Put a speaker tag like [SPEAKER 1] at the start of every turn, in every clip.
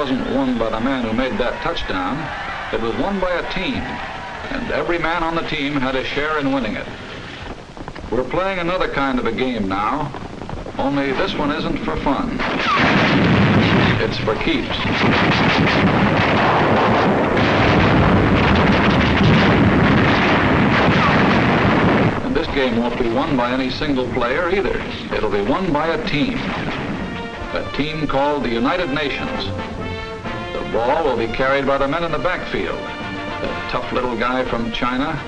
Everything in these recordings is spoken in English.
[SPEAKER 1] wasn't won by the man who made that touchdown. It was won by a team, and every man on the team had a share in winning it. We're playing another kind of a game now, only this one isn't for fun. It's for keeps. And this game won't be won by any single player either. It'll be won by a team. A team called the United Nations. The ball will be carried by the men in the backfield. The tough little guy from China,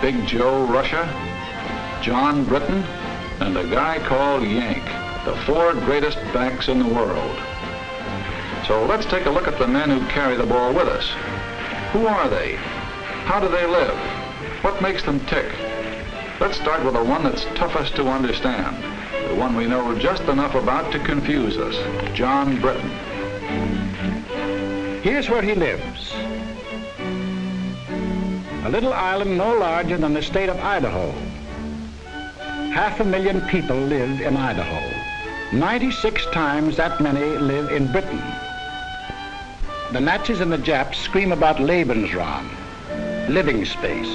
[SPEAKER 1] Big Joe Russia, John Britain, and a guy called Yank, the 4 greatest backs in the world. So let's take a look at the men who carry the ball with us. Who are they? How do they live? What makes them tick? Let's start with the one that's toughest to understand, the one we know just enough about to confuse us, John Britain.
[SPEAKER 2] Here's where he lives. A little island no larger than the state of Idaho. 500,000 people live in Idaho. 96 times that many live in Britain. The Nazis and the Japs scream about Lebensraum, living space.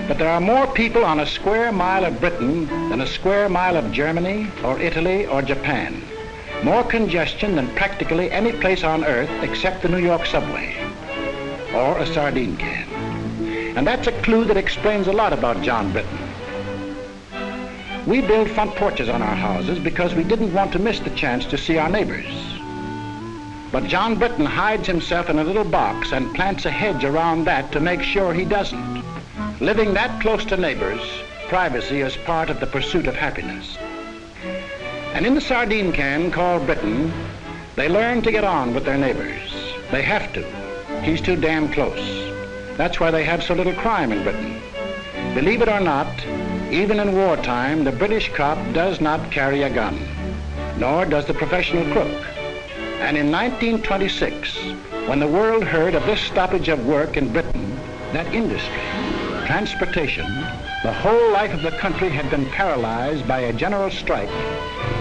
[SPEAKER 2] But there are more people on a square mile of Britain than a square mile of Germany or Italy or Japan. More congestion than practically any place on earth except the New York subway or a sardine can. And that's a clue that explains a lot about John Britain. We build front porches on our houses because we didn't want to miss the chance to see our neighbors. But John Britain hides himself in a little box and plants a hedge around that to make sure he doesn't. Living that close to neighbors, privacy is part of the pursuit of happiness. And in the sardine can called Britain, they learn to get on with their neighbors. They have to. He's too damn close. That's why they have so little crime in Britain. Believe it or not, even in wartime, the British cop does not carry a gun, nor does the professional crook. And in 1926, when the world heard of this stoppage of work in Britain, that industry, transportation, the whole life of the country had been paralyzed by a general strike,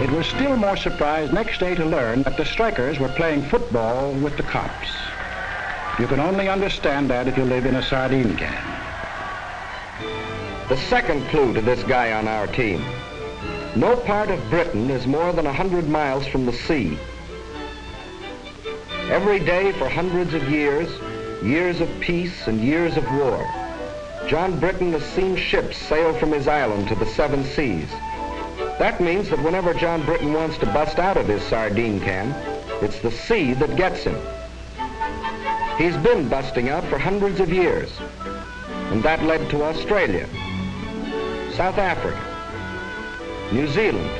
[SPEAKER 2] it was still more surprised next day to learn that the strikers were playing football with the cops. You can only understand that if you live in a sardine can.
[SPEAKER 3] The second clue to this guy on our team. No part of Britain is more than 100 miles from the sea. Every day for hundreds of years, years of peace and years of war, John Britain has seen ships sail from his island to the 7 seas. That means that whenever John Britain wants to bust out of his sardine can, it's the sea that gets him. He's been busting out for hundreds of years, and that led to Australia, South Africa, New Zealand,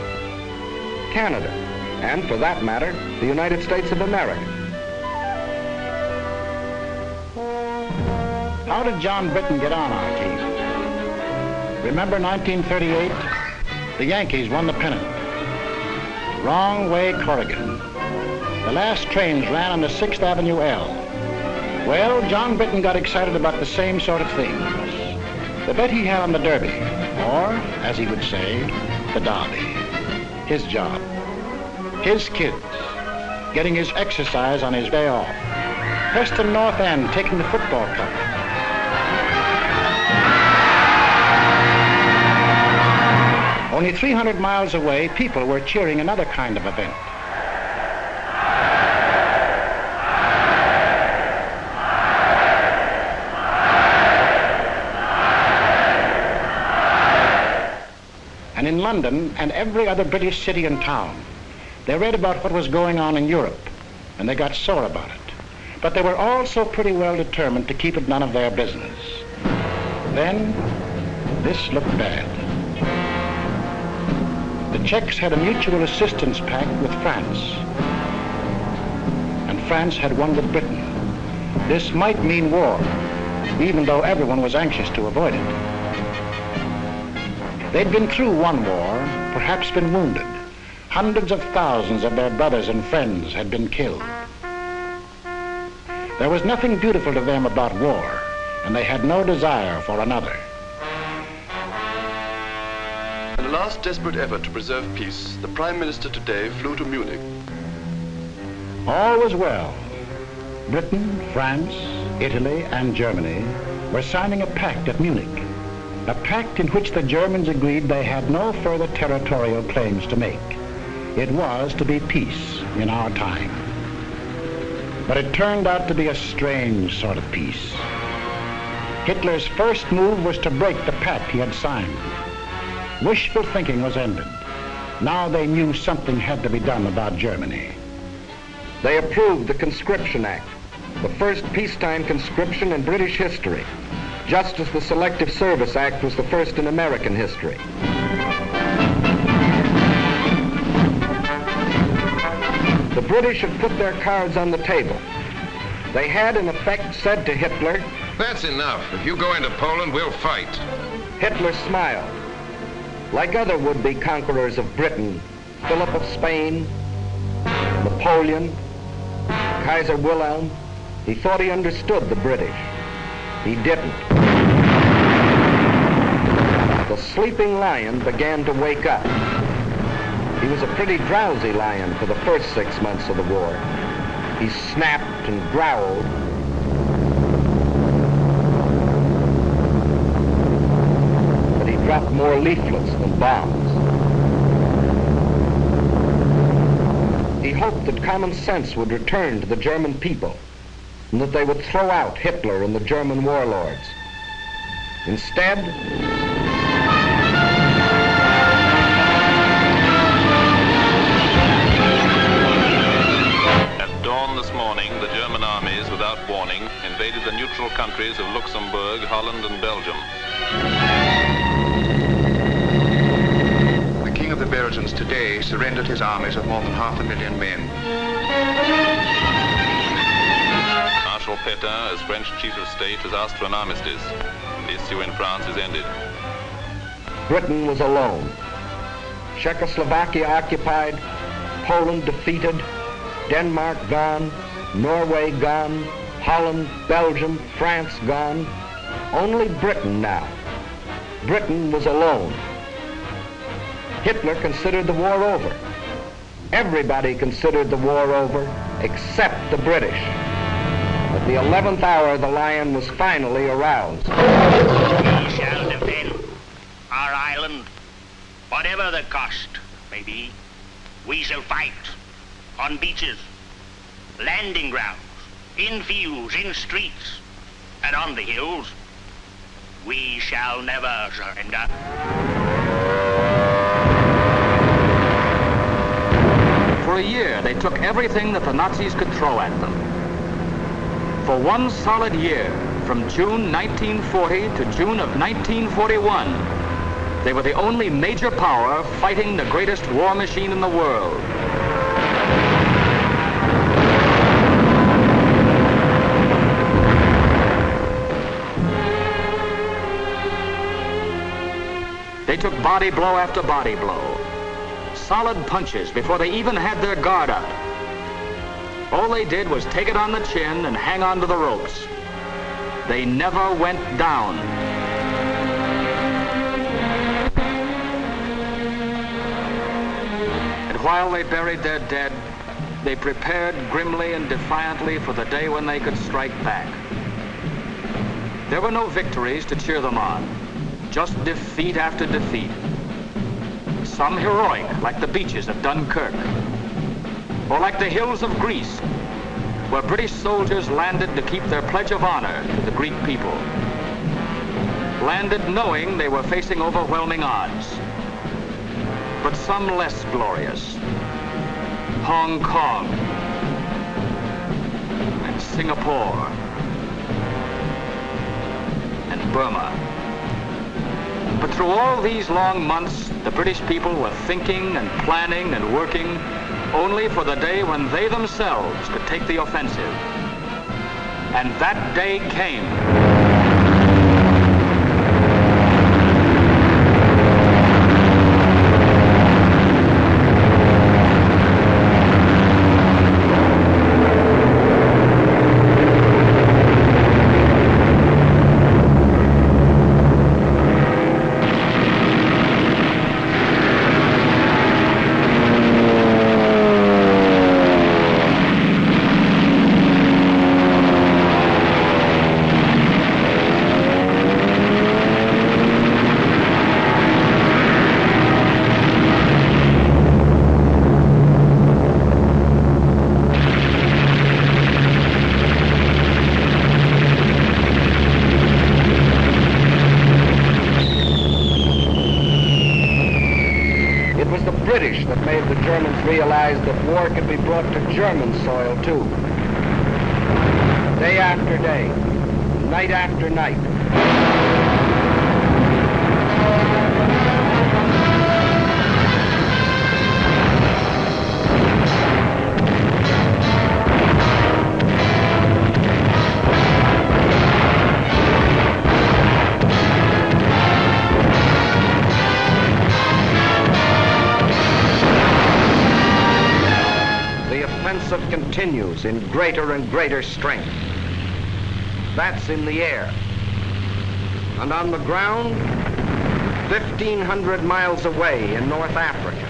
[SPEAKER 3] Canada, and for that matter, the United States of America.
[SPEAKER 2] How did John Britain get on our team? Remember 1938? The Yankees won the pennant. Wrong way, Corrigan. The last trains ran on the 6th Avenue L. Well, John Britain got excited about the same sort of things. The bet he had on the Derby, or, as he would say, the Derby. His job. His kids. Getting his exercise on his day off. Preston North End taking the football cup. Only 300 miles away, people were cheering another kind of event. And in London and every other British city and town, they read about what was going on in Europe, and they got sore about it. But they were also pretty well determined to keep it none of their business. Then, this looked bad. The Czechs had a mutual assistance pact with France, and France had one with Britain. This might mean war, even though everyone was anxious to avoid it. They'd been through one war, perhaps been wounded. Hundreds of thousands of their brothers and friends had been killed. There was nothing beautiful to them about war, and they had no desire for another.
[SPEAKER 4] In a last desperate effort to preserve peace, the Prime Minister today flew to Munich.
[SPEAKER 2] All was well. Britain, France, Italy, and Germany were signing a pact at Munich, a pact in which the Germans agreed they had no further territorial claims to make. It was to be peace in our time. But it turned out to be a strange sort of peace. Hitler's first move was to break the pact he had signed. Wishful thinking was ended. Now they knew something had to be done about Germany.
[SPEAKER 3] They approved the Conscription Act, the first peacetime conscription in British history, just as the Selective Service Act was the first in American history. The British had put their cards on the table. They had, in effect, said to Hitler,
[SPEAKER 4] "That's enough. If you go into Poland, we'll fight."
[SPEAKER 3] Hitler smiled. Like other would-be conquerors of Britain, Philip of Spain, Napoleon, Kaiser Wilhelm, he thought he understood the British. He didn't. The sleeping lion began to wake up. He was a pretty drowsy lion for the first 6 months of the war. He snapped and growled. But he dropped more leaflets than bombs. He hoped that common sense would return to the German people and that they would throw out Hitler and the German warlords. Instead,
[SPEAKER 5] at dawn this morning, the German armies, without warning, invaded the neutral countries of Luxembourg, Holland, and Belgium.
[SPEAKER 6] The King of the Belgians today surrendered his armies of more than 500,000 men.
[SPEAKER 5] Marshal Pétain, as French chief of state, has asked for an armistice. The issue in France is ended.
[SPEAKER 3] Britain was alone. Czechoslovakia occupied, Poland defeated, Denmark gone, Norway gone, Holland, Belgium, France gone. Only Britain now. Britain was alone. Hitler considered the war over. Everybody considered the war over except the British. At the 11th hour, the lion was finally aroused.
[SPEAKER 7] We shall defend our island, whatever the cost may be. We shall fight on beaches, landing grounds, in fields, in streets, and on the hills. We shall never surrender.
[SPEAKER 8] For a year, they took everything that the Nazis could throw at them. For one solid year, from June 1940 to June of 1941, they were the only major power fighting the greatest war machine in the world. They took body blow after body blow, solid punches before they even had their guard up. All they did was take it on the chin and hang on to the ropes. They never went down. And while they buried their dead, they prepared grimly and defiantly for the day when they could strike back. There were no victories to cheer them on, just defeat after defeat. Some heroic, like the beaches of Dunkirk, or like the hills of Greece, where British soldiers landed to keep their pledge of honor to the Greek people. Landed knowing they were facing overwhelming odds. But some less glorious. Hong Kong and Singapore and Burma. But through all these long months, the British people were thinking and planning and working only for the day when they themselves could take the offensive. And that day came.
[SPEAKER 3] British that made the Germans realize that war could be brought to German soil, too. Day after day, night after night. Continues in greater and greater strength. That's in the air. And on the ground, 1,500 miles away in North Africa.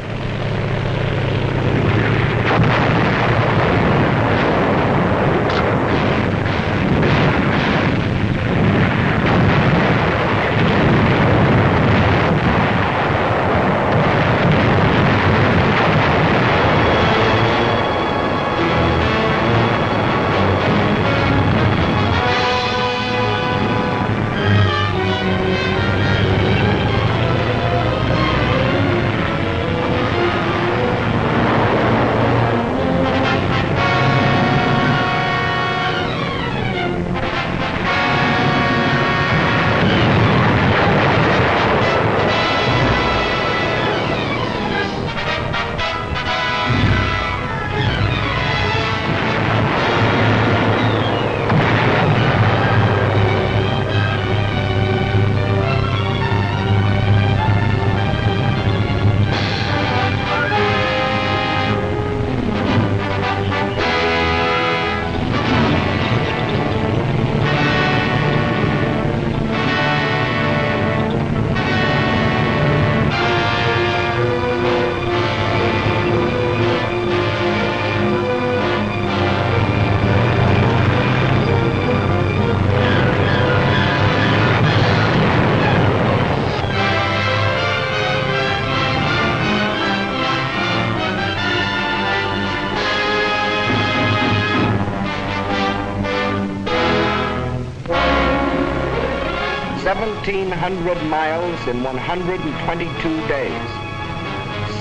[SPEAKER 3] Miles in 122 days.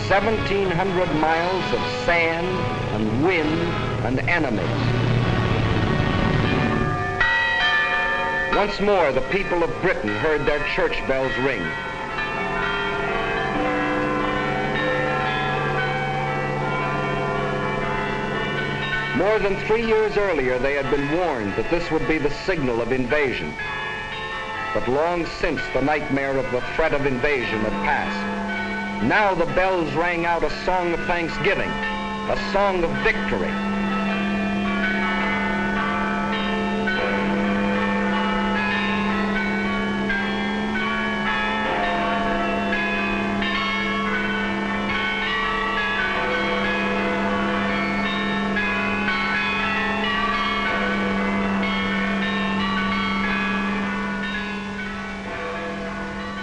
[SPEAKER 3] 1,700 miles of sand and wind and enemies. Once more, the people of Britain heard their church bells ring. More than 3 years earlier, they had been warned that this would be the signal of invasion. But long since the nightmare of the threat of invasion had passed. Now the bells rang out a song of thanksgiving, a song of victory.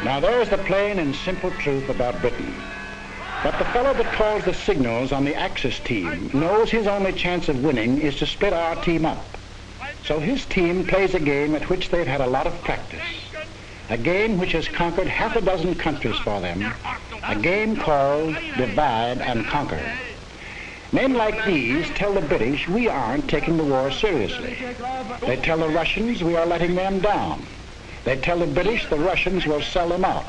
[SPEAKER 2] Now there's the plain and simple truth about Britain. But the fellow that calls the signals on the Axis team knows his only chance of winning is to split our team up. So his team plays a game at which they've had a lot of practice. A game which has conquered half a dozen countries for them. A game called Divide and Conquer. Men like these tell the British we aren't taking the war seriously. They tell the Russians we are letting them down. They tell the British the Russians will sell them out.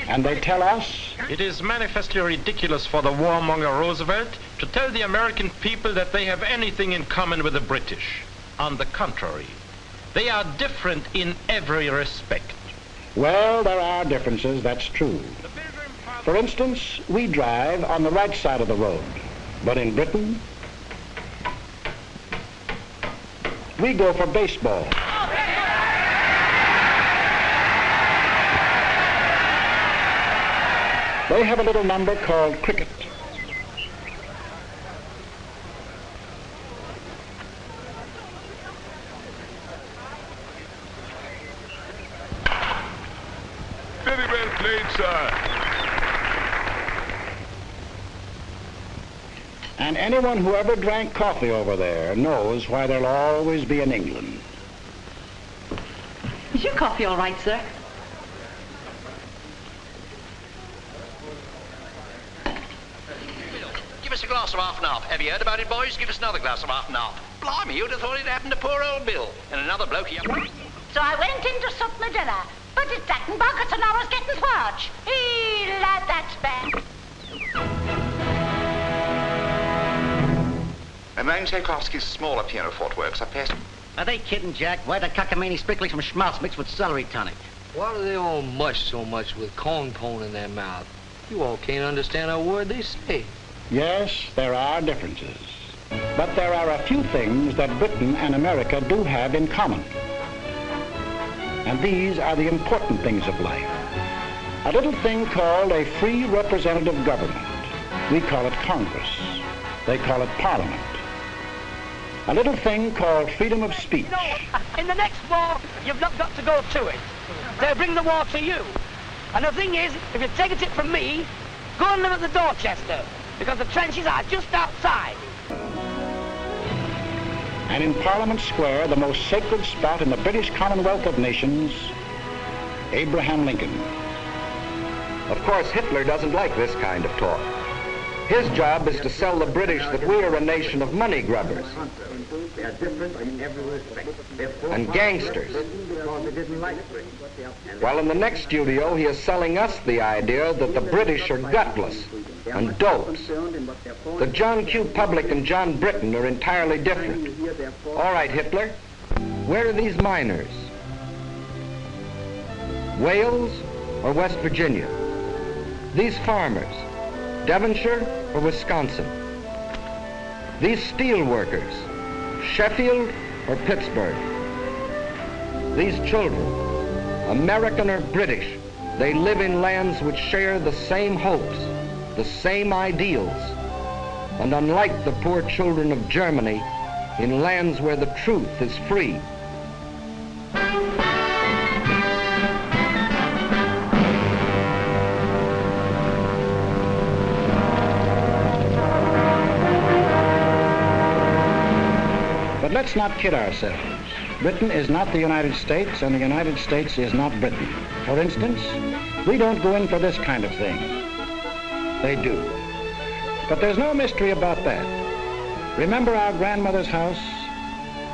[SPEAKER 2] And they tell us...
[SPEAKER 9] It is manifestly ridiculous for the warmonger Roosevelt to tell the American people that they have anything in common with the British. On the contrary, they are different in every respect.
[SPEAKER 2] Well, there are differences, that's true. For instance, we drive on the right side of the road. But in Britain, we go for baseball. They have a little number called cricket.
[SPEAKER 4] Very well played, sir.
[SPEAKER 2] And anyone who ever drank coffee over there knows why there'll always be an England.
[SPEAKER 10] Is your coffee all right, sir? us a glass of half and half. Have you heard about it, boys? Give us another glass of half and half. Blimey, you'd have thought it happened to poor old Bill. And another bloke here.
[SPEAKER 11] So I went in to sup my dinner, but it's that and buckets and I was getting swarch. Lad, that's bad.
[SPEAKER 6] And Ryan Tchaikovsky's smaller pianoforte works are past.
[SPEAKER 12] Are they kidding, Jack? Why the cockamamie sprinkling some schmaltz mixed with celery tonic?
[SPEAKER 13] Why do they all mush so much with corn pone in their mouth? You all can't understand a word they say.
[SPEAKER 2] Yes, there are differences. But there are a few things that Britain and America do have in common. And these are the important things of life. A little thing called a free representative government. We call it Congress. They call it Parliament. A little thing called freedom of speech.
[SPEAKER 14] No, in the next war, you've not got to go to it. They'll bring the war to you. And the thing is, if you take it from me, go and live at the Dorchester, because the trenches are just outside.
[SPEAKER 2] And in Parliament Square, the most sacred spot in the British Commonwealth of Nations, Abraham Lincoln.
[SPEAKER 3] Of course, Hitler doesn't like this kind of talk. His job is to sell the British that we're a nation of money grubbers and gangsters. While in the next studio, he is selling us the idea that the British are gutless and dopes. The John Q. Public and John Britton are entirely different. All right, Hitler, where are these miners? Wales or West Virginia? These farmers, Devonshire or Wisconsin? These steel workers, Sheffield or Pittsburgh? These children, American or British, they live in lands which share the same hopes, the same ideals, and unlike the poor children of Germany, in lands where the truth is free.
[SPEAKER 2] But let's not kid ourselves. Britain is not the United States, and the United States is not Britain. For instance, we don't go in for this kind of thing. They do. But there's no mystery about that. Remember our grandmother's house?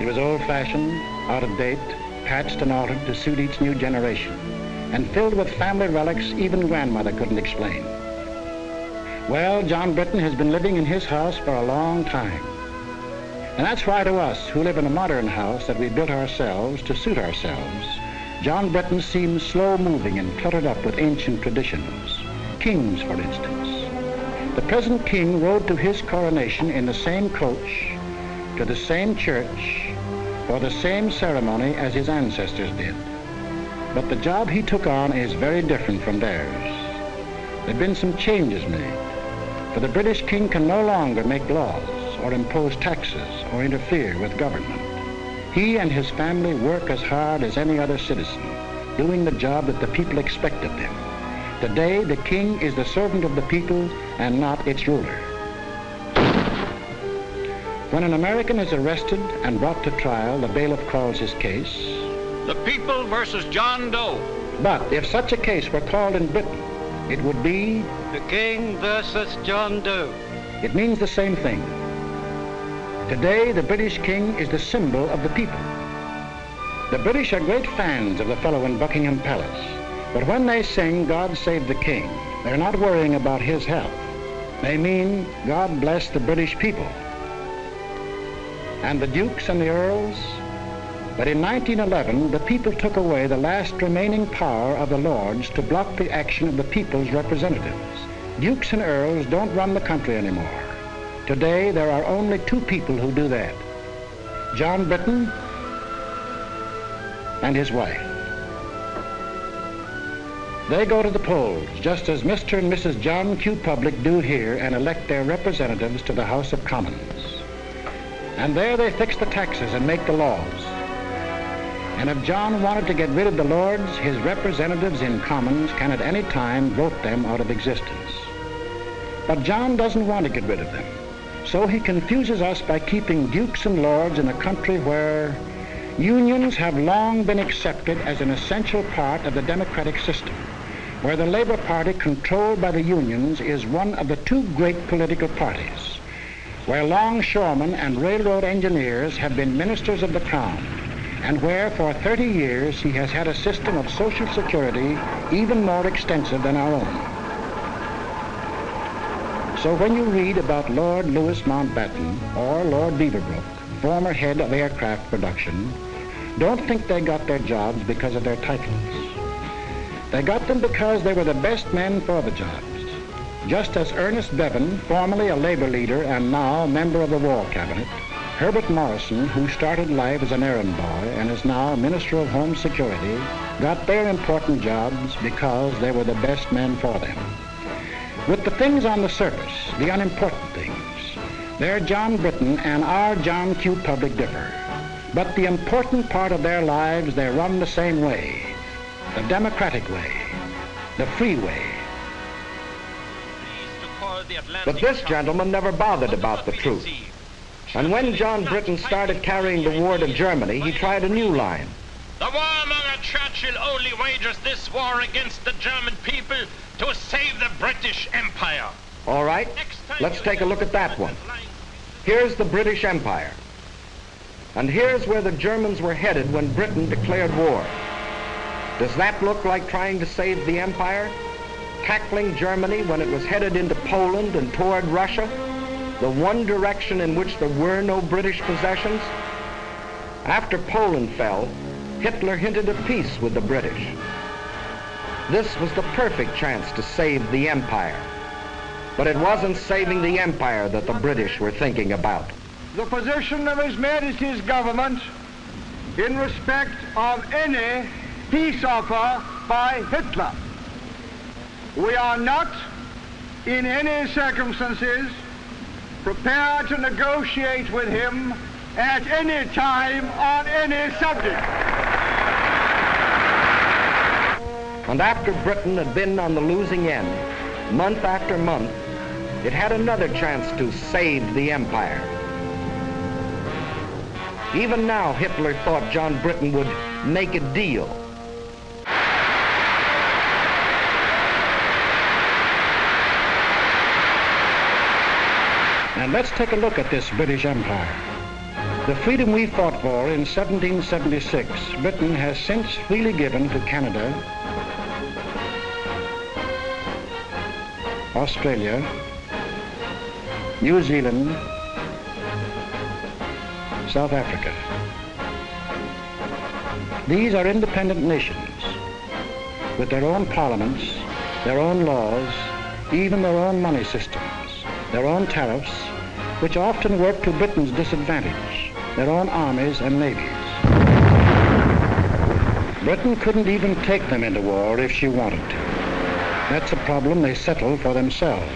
[SPEAKER 2] It was old-fashioned, out of date, patched and altered to suit each new generation, and filled with family relics even grandmother couldn't explain. Well, John Britton has been living in his house for a long time. And that's why to us, who live in a modern house that we built ourselves to suit ourselves, John Britton seems slow-moving and cluttered up with ancient traditions. Kings, for instance. The present king rode to his coronation in the same coach, to the same church, for the same ceremony as his ancestors did. But the job he took on is very different from theirs. There have been some changes made, for the British king can no longer make laws or impose taxes or interfere with government. He and his family work as hard as any other citizen, doing the job that the people expect of them. Today, the king is the servant of the people and not its ruler. When an American is arrested and brought to trial, the bailiff calls his case
[SPEAKER 15] The People versus John Doe.
[SPEAKER 2] But if such a case were called in Britain, it would be
[SPEAKER 15] The King versus John Doe.
[SPEAKER 2] It means the same thing. Today, the British king is the symbol of the people. The British are great fans of the fellow in Buckingham Palace, but when they sing God Save the King, they're not worrying about his health. They mean God bless the British people. And the dukes and the earls? But in 1911, the people took away the last remaining power of the lords to block the action of the people's representatives. Dukes and earls don't run the country anymore. Today, there are only two people who do that. John Britton and his wife. They go to the polls, just as Mr. and Mrs. John Q. Public do here, and elect their representatives to the House of Commons. And there they fix the taxes and make the laws. And if John wanted to get rid of the lords, his representatives in Commons can at any time vote them out of existence. But John doesn't want to get rid of them. So he confuses us by keeping dukes and lords in a country where unions have long been accepted as an essential part of the democratic system, where the Labour Party, controlled by the unions, is one of the two great political parties, where longshoremen and railroad engineers have been ministers of the Crown, and where for 30 years he has had a system of social security even more extensive than our own. So when you read about Lord Louis Mountbatten or Lord Beaverbrook, former head of aircraft production, don't think they got their jobs because of their titles. They got them because they were the best men for the jobs. Just as Ernest Bevan, formerly a Labour leader and now member of the War Cabinet, Herbert Morrison, who started life as an errand boy and is now Minister of Home Security, got their important jobs because they were the best men for them. With the things on the surface, the unimportant things, their John Britton and our John Q. Public differ. But the important part of their lives, they run the same way, the democratic way, the free way.
[SPEAKER 3] But this gentleman never bothered about the truth. And when John Britton started carrying the war to Germany, he tried a new line.
[SPEAKER 9] The warmonger Churchill only wages this war against the German people to save the British Empire.
[SPEAKER 3] All right, let's take a look at that one. Here's the British Empire. And here's where the Germans were headed when Britain declared war. Does that look like trying to save the empire? Tackling Germany when it was headed into Poland and toward Russia? The one direction in which there were no British possessions? After Poland fell, Hitler hinted at peace with the British. This was the perfect chance to save the empire. But it wasn't saving the empire that the British were thinking about.
[SPEAKER 16] The position of His Majesty's government in respect of any peace offer by Hitler. We are not, in any circumstances, prepared to negotiate with him at any time on any subject.
[SPEAKER 3] And after Britain had been on the losing end, month after month, it had another chance to save the empire. Even now, Hitler thought John Britton would make a deal.
[SPEAKER 2] And let's take a look at this British Empire. The freedom we fought for in 1776, Britain has since freely given to Canada, Australia, New Zealand, South Africa. These are independent nations with their own parliaments, their own laws, even their own money systems, their own tariffs, which often work to Britain's disadvantage, their own armies and navies. Britain couldn't even take them into war if she wanted to. That's a problem they settled for themselves.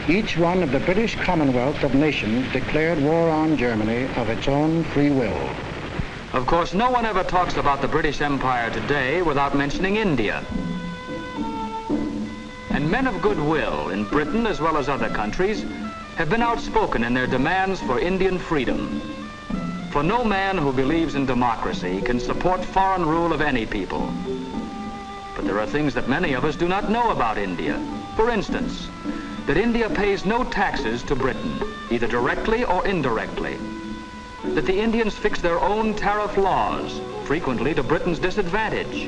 [SPEAKER 2] Each one of the British Commonwealth of Nations declared war on Germany of its own free will.
[SPEAKER 8] Of course, no one ever talks about the British Empire today without mentioning India. And men of goodwill in Britain as well as other countries have been outspoken in their demands for Indian freedom. For no man who believes in democracy can support foreign rule of any people. But there are things that many of us do not know about India. For instance, that India pays no taxes to Britain, either directly or indirectly. That the Indians fix their own tariff laws, frequently to Britain's disadvantage.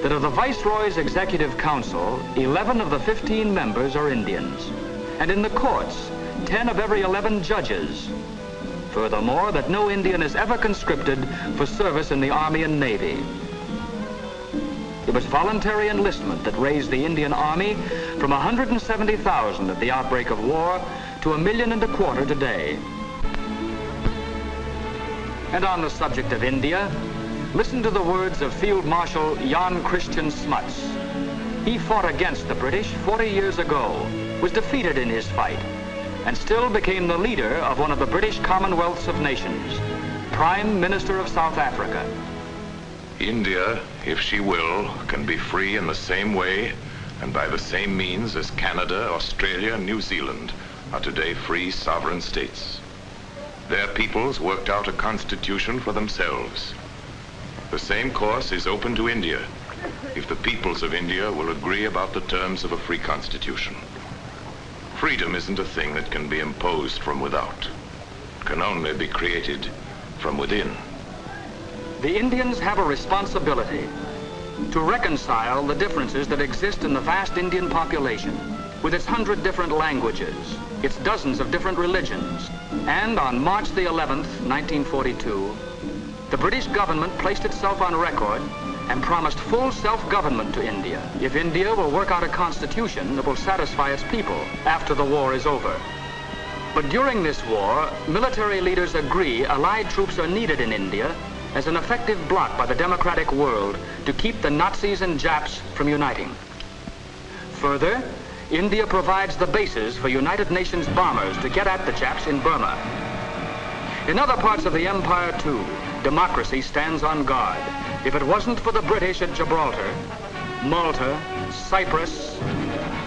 [SPEAKER 8] That of the Viceroy's Executive Council, 11 of the 15 members are Indians. And in the courts, 10 of every 11 judges. Furthermore, that no Indian is ever conscripted for service in the Army and Navy. It was voluntary enlistment that raised the Indian Army from 170,000 at the outbreak of war to 1.25 million today. And on the subject of India, listen to the words of Field Marshal Jan Christian Smuts. He fought against the British 40 years ago, was defeated in his fight, and still became the leader of one of the British Commonwealths of Nations, Prime Minister of South Africa.
[SPEAKER 17] India, if she will, can be free in the same way and by the same means as Canada, Australia, and New Zealand are today free sovereign states. Their peoples worked out a constitution for themselves. The same course is open to India if the peoples of India will agree about the terms of a free constitution. Freedom isn't a thing that can be imposed from without. It can only be created from within.
[SPEAKER 8] The Indians have a responsibility to reconcile the differences that exist in the vast Indian population with its 100 different languages, its dozens of different religions. And on March the 11th, 1942, the British government placed itself on record and promised full self-government to India if India will work out a constitution that will satisfy its people after the war is over. But during this war, military leaders agree Allied troops are needed in India as an effective bloc by the democratic world to keep the Nazis and Japs from uniting. Further, India provides the bases for United Nations bombers to get at the Japs in Burma. In other parts of the empire, too, democracy stands on guard. If it wasn't for the British at Gibraltar, Malta, Cyprus,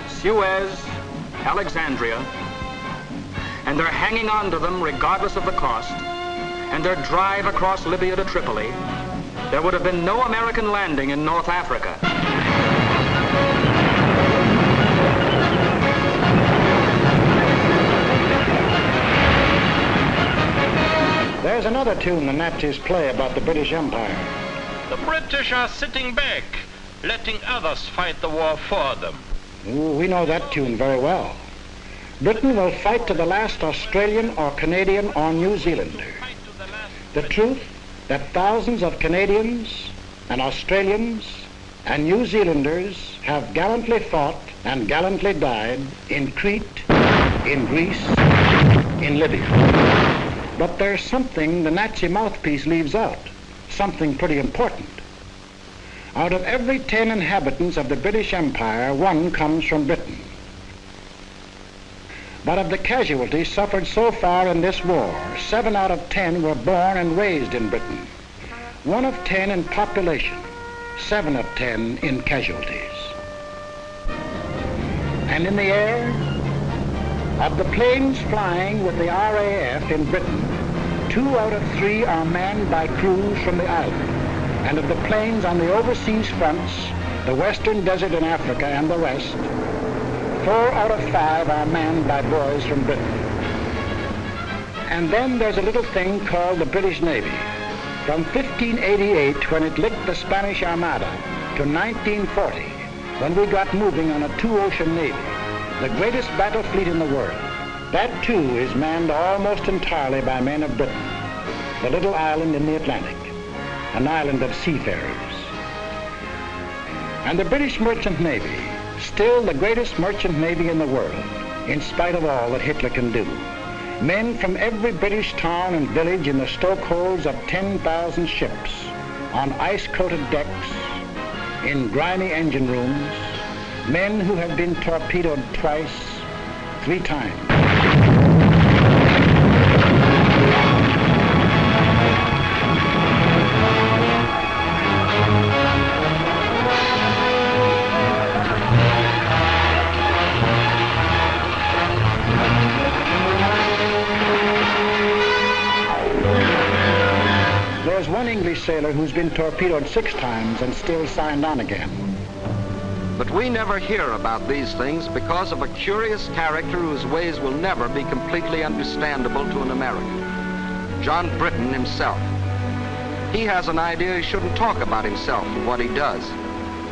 [SPEAKER 8] Suez, Alexandria, and they're hanging on to them regardless of the cost, and their drive across Libya to Tripoli, there would have been no American landing in North Africa.
[SPEAKER 2] There's another tune the Nazis play about the British Empire.
[SPEAKER 9] The British are sitting back, letting others fight the war for them.
[SPEAKER 2] Ooh, we know that tune very well. Britain will fight to the last Australian or Canadian or New Zealander. The truth that thousands of Canadians and Australians and New Zealanders have gallantly fought and gallantly died in Crete, in Greece, in Libya. But there's something the Nazi mouthpiece leaves out, something pretty important. Out of every 10 inhabitants of the British Empire, 1 comes from Britain. But of the casualties suffered so far in this war, 7 out of 10 were born and raised in Britain. 1 of 10 in population, 7 of 10 in casualties. And in the air, of the planes flying with the RAF in Britain, 2 out of 3 are manned by crews from the island. And of the planes on the overseas fronts, the Western Desert in Africa and the rest, 4 out of 5 are manned by boys from Britain. And then there's a little thing called the British Navy. From 1588, when it licked the Spanish Armada, to 1940, when we got moving on a 2-ocean navy, the greatest battle fleet in the world. That, too, is manned almost entirely by men of Britain, the little island in the Atlantic, an island of seafarers. And the British Merchant Navy, still the greatest merchant navy in the world, in spite of all that Hitler can do. Men from every British town and village in the stokeholds of 10,000 ships, on ice-coated decks, in grimy engine rooms, men who have been torpedoed twice, 3 times. There's 1 English sailor who's been torpedoed 6 times and still signed on again.
[SPEAKER 3] But we never hear about these things because of a curious character whose ways will never be completely understandable to an American. John Britton himself. He has an idea he shouldn't talk about himself and what he does.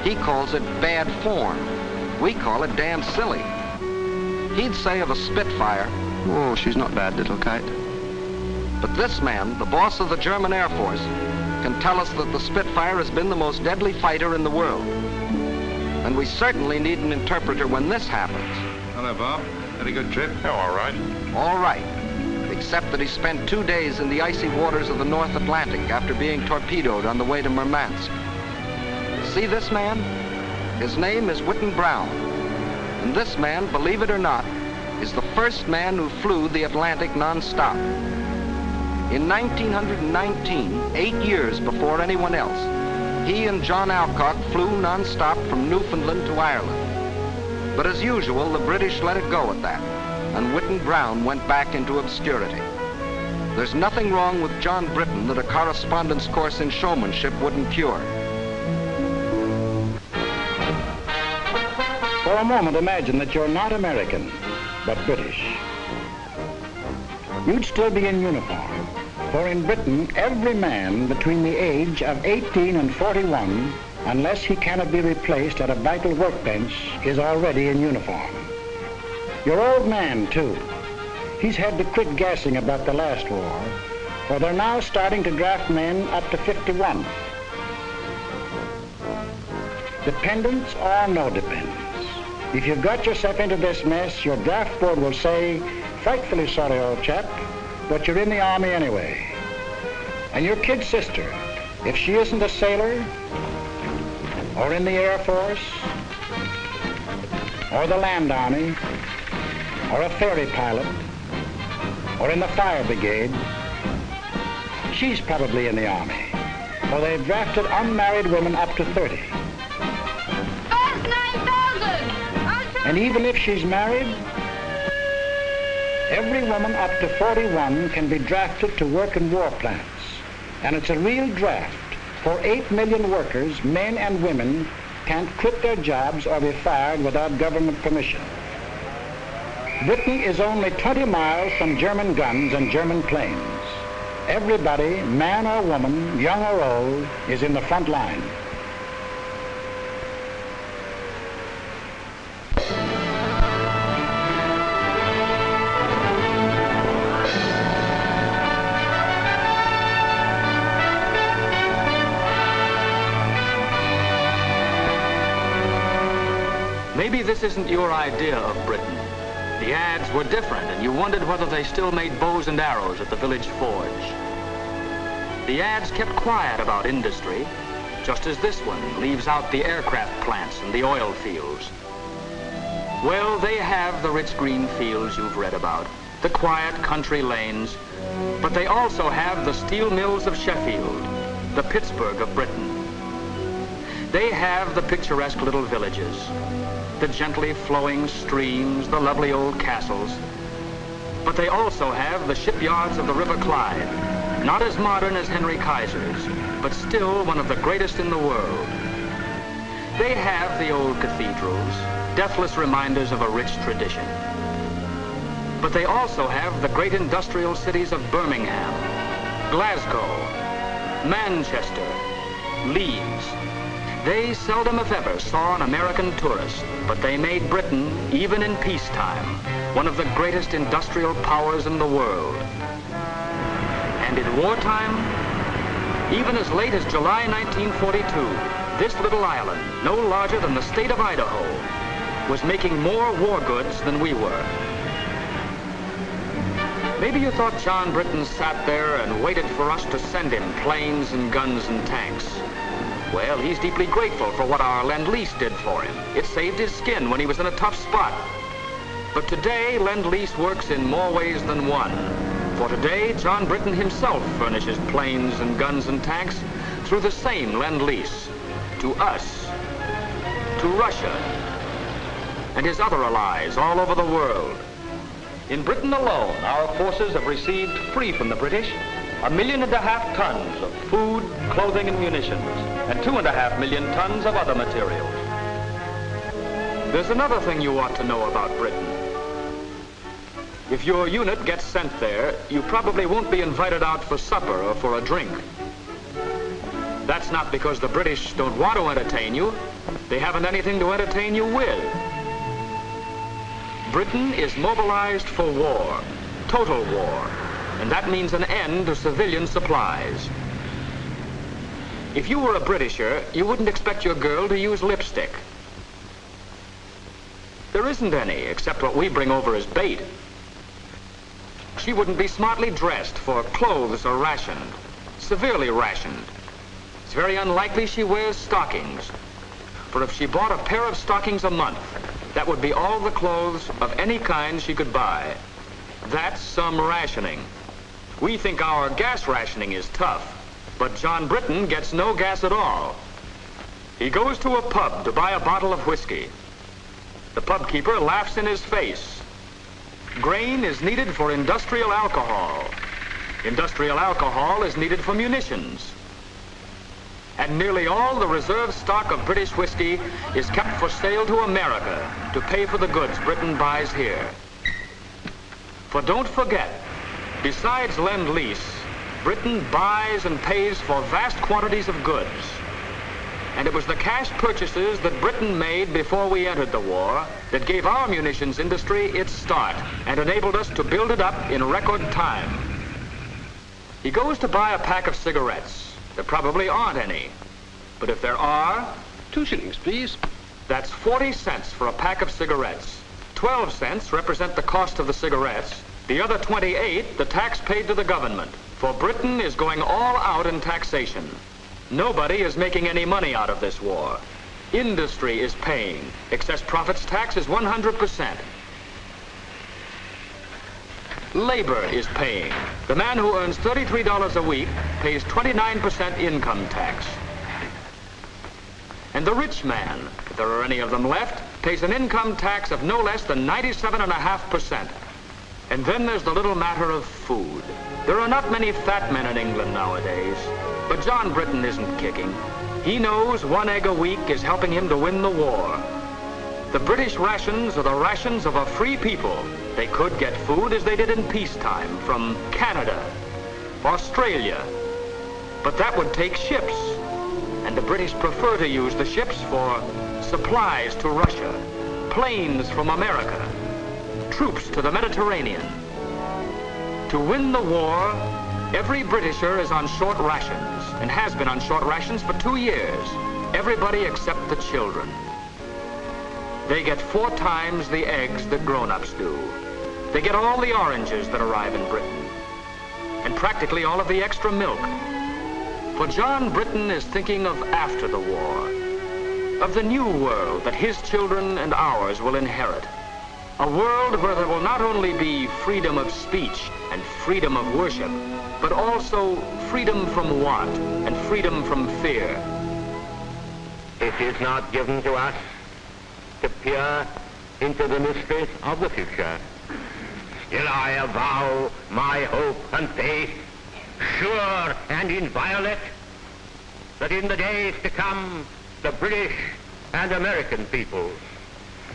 [SPEAKER 3] He calls it bad form. We call it damn silly. He'd say of a Spitfire, "Oh, she's not bad, little kite." But this man, the boss of the German Air Force, can tell us that the Spitfire has been the most deadly fighter in the world. And we certainly need an interpreter when this happens.
[SPEAKER 6] Hello, Bob. Had a good trip?
[SPEAKER 17] Oh, all right.
[SPEAKER 3] All right. Except that he spent 2 days in the icy waters of the North Atlantic after being torpedoed on the way to Murmansk. See this man? His name is Whitten Brown. And this man, believe it or not, is the first man who flew the Atlantic non-stop. In 1919, 8 years before anyone else, he and John Alcock flew non-stop from Newfoundland to Ireland. But as usual, the British let it go at that, and Whitten Brown went back into obscurity. There's nothing wrong with John Britton that a correspondence course in showmanship wouldn't cure.
[SPEAKER 2] For a moment, imagine that you're not American, but British. You'd still be in uniform, for in Britain, every man between the age of 18 and 41, unless he cannot be replaced at a vital workbench, is already in uniform. Your old man, too. He's had to quit gassing about the last war, for they're now starting to draft men up to 51. Dependents or no dependents. If you've got yourself into this mess, your draft board will say, "Frightfully sorry, old chap, but you're in the Army anyway." And your kid sister, if she isn't a sailor, or in the Air Force, or the Land Army, or a ferry pilot, or in the fire brigade, she's probably in the Army, for they've drafted unmarried women up to 30.
[SPEAKER 11] First 9,000!
[SPEAKER 2] And even if she's married, every woman up to 41 can be drafted to work in war plants. And it's a real draft, for 8 million workers, men and women, can't quit their jobs or be fired without government permission. Britain is only 20 miles from German guns and German planes. Everybody, man or woman, young or old, is in the front line.
[SPEAKER 8] Maybe this isn't your idea of Britain. The ads were different, and you wondered whether they still made bows and arrows at the village forge. The ads kept quiet about industry, just as this one leaves out the aircraft plants and the oil fields. Well, they have the rich green fields you've read about, the quiet country lanes, but they also have the steel mills of Sheffield, the Pittsburgh of Britain. They have the picturesque little villages, the gently flowing streams, the lovely old castles. But they also have the shipyards of the River Clyde, not as modern as Henry Kaiser's, but still one of the greatest in the world. They have the old cathedrals, deathless reminders of a rich tradition. But they also have the great industrial cities of Birmingham, Glasgow, Manchester, Leeds. They seldom, if ever, saw an American tourist, but they made Britain, even in peacetime, one of the greatest industrial powers in the world. And in wartime, even as late as July 1942, this little island, no larger than the state of Idaho, was making more war goods than we were. Maybe you thought John Britain sat there and waited for us to send him planes and guns and tanks. Well, he's deeply grateful for what our Lend-Lease did for him. It saved his skin when he was in a tough spot. But today, Lend-Lease works in more ways than one. For today, John Britain himself furnishes planes and guns and tanks through the same Lend-Lease to us, to Russia, and his other allies all over the world. In Britain alone, our forces have received, free from the British, 1.5 million tons of food, clothing, and munitions, and 2.5 million tons of other materials. There's another thing you ought to know about Britain. If your unit gets sent there, you probably won't be invited out for supper or for a drink. That's not because the British don't want to entertain you. They haven't anything to entertain you with. Britain is mobilized for war, total war. And that means an end to civilian supplies. If you were a Britisher, you wouldn't expect your girl to use lipstick. There isn't any, except what we bring over as bait. She wouldn't be smartly dressed, for clothes are rationed, severely rationed. It's very unlikely she wears stockings, for if she bought a pair of stockings a month, that would be all the clothes of any kind she could buy. That's some rationing. We think our gas rationing is tough, but John Britain gets no gas at all. He goes to a pub to buy a bottle of whiskey. The pub keeper laughs in his face. Grain is needed for industrial alcohol. Industrial alcohol is needed for munitions. And nearly all the reserve stock of British whiskey is kept for sale to America to pay for the goods Britain buys here. For don't forget, besides Lend-Lease, Britain buys and pays for vast quantities of goods. And it was the cash purchases that Britain made before we entered the war that gave our munitions industry its start and enabled us to build it up in record time. He goes to buy a pack of cigarettes. There probably aren't any. But if there are...
[SPEAKER 15] 2 shillings, please.
[SPEAKER 8] That's 40 cents for a pack of cigarettes. 12 cents represent the cost of the cigarettes. The other 28, the tax paid to the government. For Britain is going all out in taxation. Nobody is making any money out of this war. Industry is paying. Excess profits tax is 100%. Labor is paying. The man who earns $33 a week pays 29% income tax. And the rich man, if there are any of them left, pays an income tax of no less than 97.5%. And then there's the little matter of food. There are not many fat men in England nowadays, but John Britton isn't kicking. He knows 1 egg a week is helping him to win the war. The British rations are the rations of a free people. They could get food as they did in peacetime from Canada, Australia. But that would take ships, and the British prefer to use the ships for supplies to Russia, planes from America, troops to the Mediterranean. To win the war, every Britisher is on short rations and has been on short rations for 2 years. Everybody except the children. They get 4 times the eggs that grown-ups do. They get all the oranges that arrive in Britain, and practically all of the extra milk. For John Britton is thinking of after the war, of the new world that his children and ours will inherit. A world where there will not only be freedom of speech and freedom of worship, but also freedom from want and freedom from fear.
[SPEAKER 18] It is not given to us to peer into the mysteries of the future. Still I avow my hope and faith, sure and inviolate, that in the days to come, the British and American peoples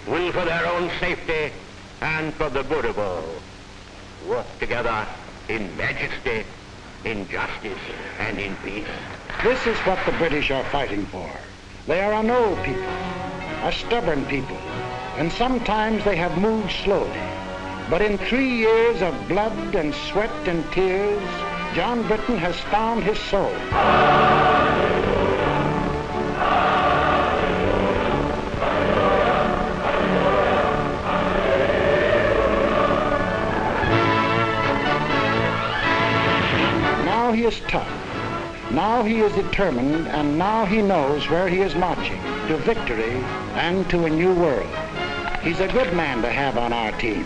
[SPEAKER 18] will, for their own safety and for the good of all, work together in majesty, in justice, and in peace.
[SPEAKER 2] This is what the British are fighting for. They are an old people, a stubborn people, and sometimes they have moved slowly. But in 3 years of blood and sweat and tears, John Britton has found his soul. Now he is tough. Now he is determined, and now he knows where he is marching, to victory and to a new world. He's a good man to have on our team.